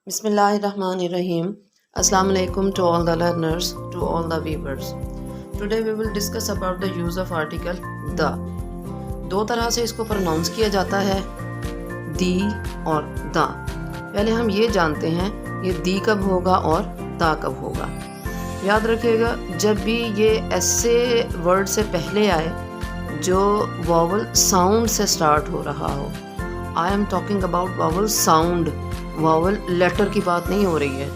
Bismillahirrahmanirrahim. Assalamu alaikum to all the learners, to all the viewers. Today we will discuss about the use of article the. दो तरह से इसको pronounce किया जाता है, दी और दा। पहले हम ये जानते हैं ये दी कब होगा और दा कब होगा। याद रखिएगा, जब भी ये ऐसे वर्ड से पहले आए जो वॉवल साउंड से स्टार्ट हो रहा हो। I am talking about vowel sound, vowel letter की बात नहीं हो रही है,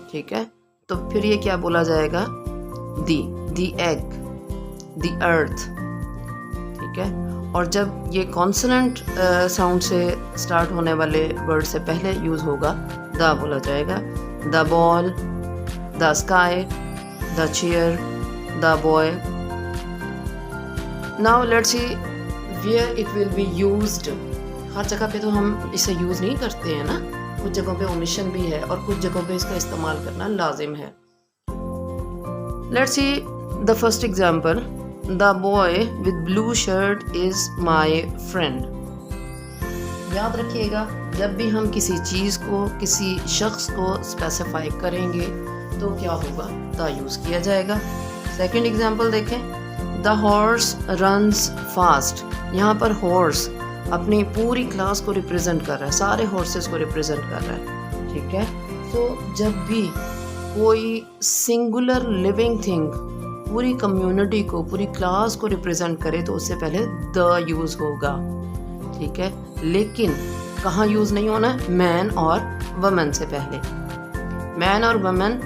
ठीक है। तो फिर ये क्या बोला जाएगा, दी एग, दी अर्थ, ठीक है। और जब ये कॉन्सोनेंट साउंड से स्टार्ट होने वाले वर्ड से पहले यूज होगा, दा बोला जाएगा। The ball, the sky, the chair, the boy. Now let's see where it will be used. हर जगह पे तो हम इसे यूज नहीं करते हैं ना, कुछ जगहों पे ओमिशन भी है और कुछ जगहों पे इसका इस्तेमाल करना लाजिम है। Let's see the first example, the boy with blue shirt is my friend. याद रखिएगा, जब भी हम किसी चीज़ को, किसी शख्स को स्पेसिफाई करेंगे तो क्या होगा, द यूज़ किया जाएगा। सेकेंड एग्जांपल देखें, द हॉर्स रन्स फास्ट। यहाँ पर हॉर्स अपनी पूरी क्लास को रिप्रेजेंट कर रहा है, सारे हॉर्सेस को रिप्रेजेंट कर रहा है, ठीक है। तो जब भी कोई सिंगुलर लिविंग थिंग पूरी कम्युनिटी को, पूरी क्लास को रिप्रेजेंट करे तो उससे पहले द यूज़ होगा, ठीक है। लेकिन कहाँ यूज़ नहीं होना है, मैन और वमेन से पहले। मैन और वमेन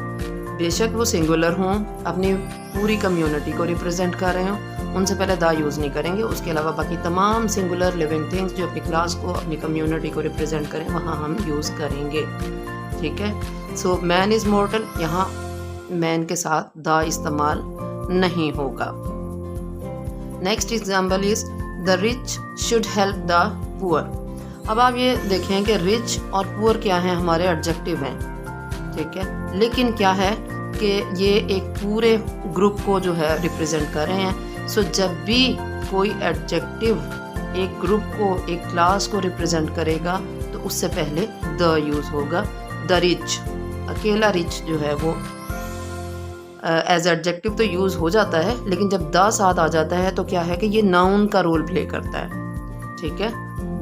बेशक वो सिंगुलर हों, अपनी पूरी कम्युनिटी को रिप्रेजेंट कर रहे हों, उनसे पहले दा यूज़ नहीं करेंगे। उसके अलावा बाकी तमाम सिंगुलर लिविंग थिंग्स जो अपनी क्लास को, अपनी कम्युनिटी को रिप्रेजेंट करें, वहाँ हम यूज़ करेंगे, ठीक है। सो मैन इज़ मॉर्टल, यहाँ मैन के साथ दा इस्तेमाल नहीं होगा। Next example is the rich should help the poor. अब आप ये देखें कि रिच और पुअर क्या है, हमारे एडजेक्टिव हैं, ठीक है। लेकिन क्या है कि ये एक पूरे ग्रुप को जो है रिप्रेजेंट कर रहे हैं। सो जब भी कोई एडजेक्टिव एक ग्रुप को, एक क्लास को रिप्रेजेंट करेगा तो उससे पहले द यूज़ होगा। द रिच, अकेला रिच जो है वो एज एडजेक्टिव तो यूज़ हो जाता है, लेकिन जब द साथ आ जाता है तो क्या है कि ये नाउन का रोल प्ले करता है, ठीक है।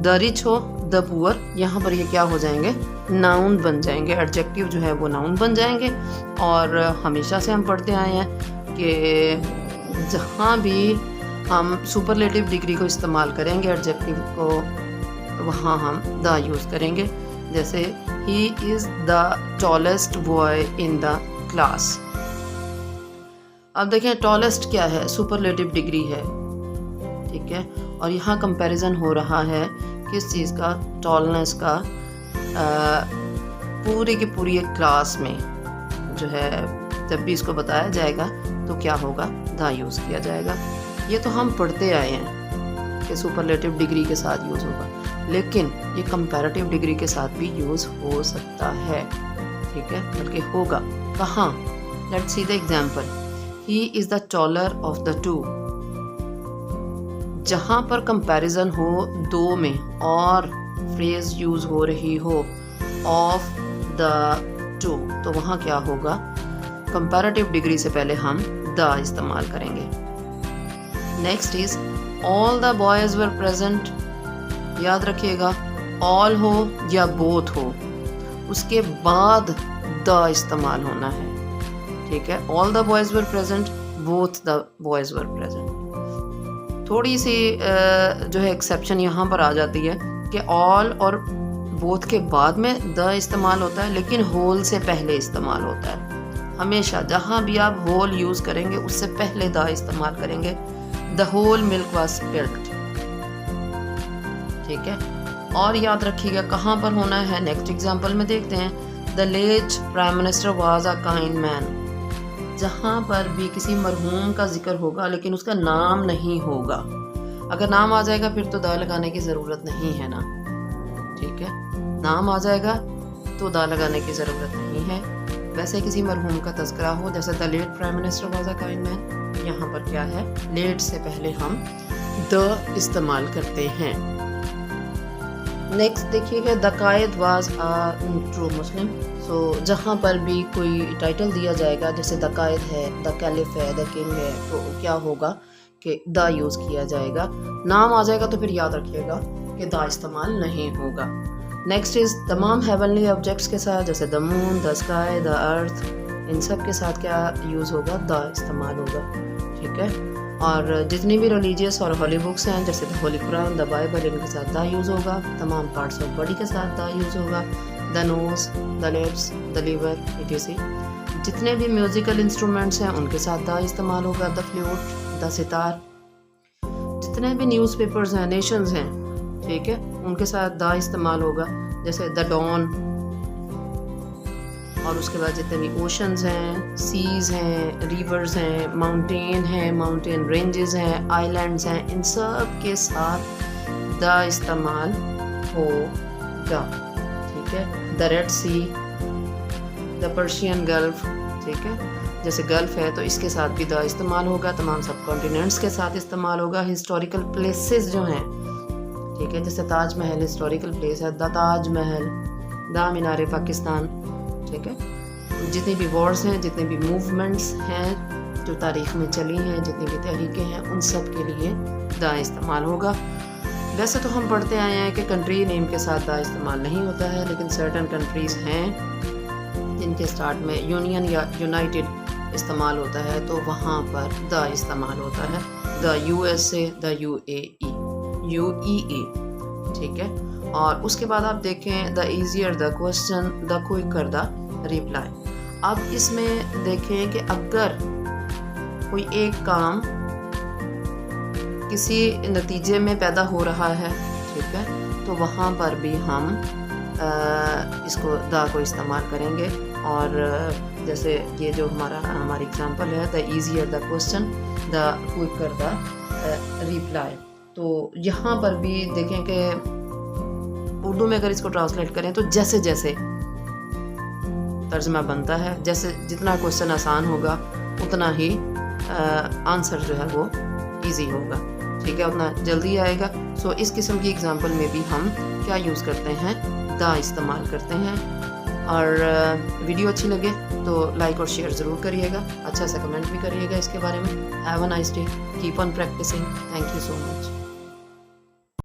द रिच हो, द पुअर, यहाँ पर ये क्या हो जाएंगे, नाउन बन जाएंगे, एडजेक्टिव जो है वो नाउन बन जाएंगे। और हमेशा से हम पढ़ते आए हैं कि जहाँ भी हम सुपरलेटिव डिग्री को इस्तेमाल करेंगे एडजेक्टिव को, वहाँ हम द यूज़ करेंगे। जैसे he is the tallest boy in the class. अब देखें, टॉलेस्ट क्या है, सुपरलेटिव डिग्री है, ठीक है। और यहाँ कंपैरिजन हो रहा है किस चीज़ का, टॉलनेस का, पूरी की पूरी एक क्लास में जो है। जब भी इसको बताया जाएगा तो क्या होगा, द यूज़ किया जाएगा। ये तो हम पढ़ते आए हैं कि सुपरलेटिव डिग्री के साथ यूज़ होगा, लेकिन ये कंपैरेटिव डिग्री के साथ भी यूज़ हो सकता है, ठीक है, बल्कि होगा। कहाँ, let's see the example, he is the taller of the two. जहाँ पर कंपैरिजन हो दो में और फ्रेज यूज़ हो रही हो ऑफ द टू, तो वहाँ क्या होगा, कंपैरेटिव डिग्री से पहले हम द इस्तेमाल करेंगे। Next is all the boys were present. याद रखिएगा, ऑल हो या बोथ हो, उसके बाद द इस्तेमाल होना है, ठीक है। All the boys were present, both the boys were present. थोड़ी सी जो है एक्सेप्शन यहाँ पर आ जाती है कि ऑल और बोथ के बाद में द इस्तेमाल होता है, लेकिन होल से पहले इस्तेमाल होता है। हमेशा जहाँ भी आप होल यूज़ करेंगे उससे पहले द इस्तेमाल करेंगे। The whole milk was spilled, ठीक है। और याद रखिएगा कहाँ पर होना है, नेक्स्ट एग्जांपल में देखते हैं, the late prime minister was a kind man. जहाँ पर भी किसी मरहूम का जिक्र होगा लेकिन उसका नाम नहीं होगा, अगर नाम आ जाएगा फिर तो द लगाने की ज़रूरत नहीं है ना, ठीक है। नाम आ जाएगा तो द लगाने की ज़रूरत नहीं है। वैसे किसी मरहूम का तज़किरा हो, जैसे the late prime minister was a kind man, यहाँ पर क्या है, लेट से पहले हम द इस्तेमाल करते हैं। नेक्स्ट देखिएगा, the Quaid was a true Muslim. So जहाँ पर भी कोई टाइटल दिया जाएगा, जैसे द कायद है, द कैलिफ है, द किंग है, तो क्या होगा कि द यूज़ किया जाएगा। नाम आ जाएगा तो फिर याद रखिएगा कि द इस्तेमाल नहीं होगा। नेक्स्ट इज़ तमाम हेवनली ऑब्जेक्ट्स के साथ, जैसे the moon, the sky, the earth, इन सब के साथ क्या यूज़ होगा, द इस्तेमाल होगा। ठीक है। और जितनी भी रिलीजियस और हॉली बुक्स हैं, जैसे the Holi Quran, the Bible, इनके साथ द यूज़ होगा। तमाम पार्ट्स ऑफ बॉडी के साथ द यूज़ होगा। The nose, the lips, the liver, etc। जितने भी म्यूज़िकल इंस्ट्रूमेंट्स हैं उनके साथ द इस्तेमाल होगा। The flute, the sitar. जितने भी न्यूज़पेपर्स हैं, नेशंस हैं, ठीक है, उनके साथ द इस्तेमाल होगा, जैसे द डॉन। और उसके बाद जितने भी ओशंस हैं, सीज़ हैं, रिवर्स हैं, माउंटेन हैं, माउंटेन रेंजेस हैं, आइलैंड्स हैं, इन सब के साथ द इस्तेमाल होगा। ठीक है। The red sea, the Persian gulf, ठीक है, जैसे गल्फ है तो इसके साथ भी द इस्तेमाल होगा। तमाम सब कॉन्टिनेंट्स के साथ इस्तेमाल होगा। हिस्टोरिकल प्लेसेस जो हैं, ठीक है, जैसे ताज महल हिस्टोरिकल प्लेस है, द ताज महल, द मीनार पाकिस्तान। ठीक है। जितनी भी वॉर्स हैं, जितने भी मूवमेंट्स हैं जो तारीख़ में चली हैं, जितनी भी तहरीकें हैं, उन सब के लिए द इस्तेमाल होगा। वैसे तो हम पढ़ते आए हैं कि कंट्री नेम के साथ द इस्तेमाल नहीं होता है, लेकिन सर्टन कंट्रीज़ हैं जिनके स्टार्ट में यूनियन या यूनाइटेड इस्तेमाल होता है, तो वहाँ पर द इस्तेमाल होता है। द USA, द UAE, ठीक है। और उसके बाद आप देखें the easier the question, the quicker the reply. अब इसमें देखें कि अगर कोई एक काम किसी नतीजे में पैदा हो रहा है, ठीक है, तो वहाँ पर भी हम इसको द को इस्तेमाल करेंगे। और जैसे ये जो हमारी एग्जांपल है, the easier the question, the quicker the reply. तो यहाँ पर भी देखें कि उर्दू में अगर इसको ट्रांसलेट करें तो जैसे जैसे तर्जमा बनता है, जैसे जितना क्वेश्चन आसान होगा उतना ही आंसर जो है वो इजी होगा। ठीक है, उतना जल्दी आएगा। सो इस किस्म की एग्जांपल में भी हम क्या यूज़ करते हैं, द इस्तेमाल करते हैं। और वीडियो अच्छी लगे तो लाइक और शेयर ज़रूर करिएगा, अच्छा सा कमेंट भी करिएगा इसके बारे में। Have a nice day, keep on practising. Thank you so much.